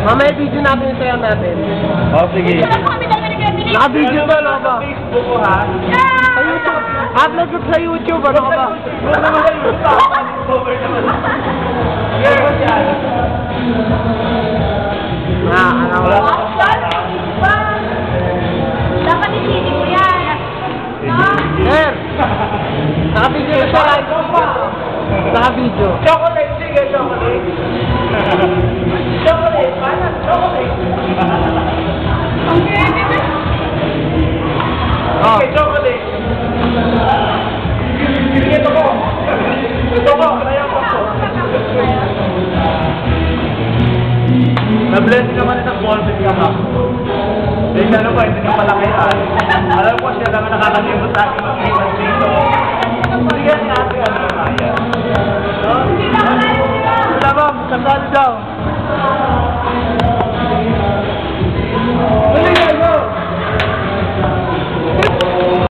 Mamaya video natin yung sayo natin. Oh, sige. Naka-video ba, ano ba? Facebook ko, ha? Sa YouTube. Upload ko sa YouTube, ano ba? Ano ba? Dapat isili mo yan. Sir! Naka-video na siya. Naka-video. Chocolate, sige, chocolate. Chocolate, paano? Chocolate. Oh. Okay, chocolate. Ito ko. Ito ko, kaya ko po. Na-bless naman isang ballpen ka ba? Eh, ano ba, hindi ka malaki. Alam ko siya lang nakakalimot sa akin mag-iwan dito. Sige, nga, ano kaya? Wala ba? Kasali daw.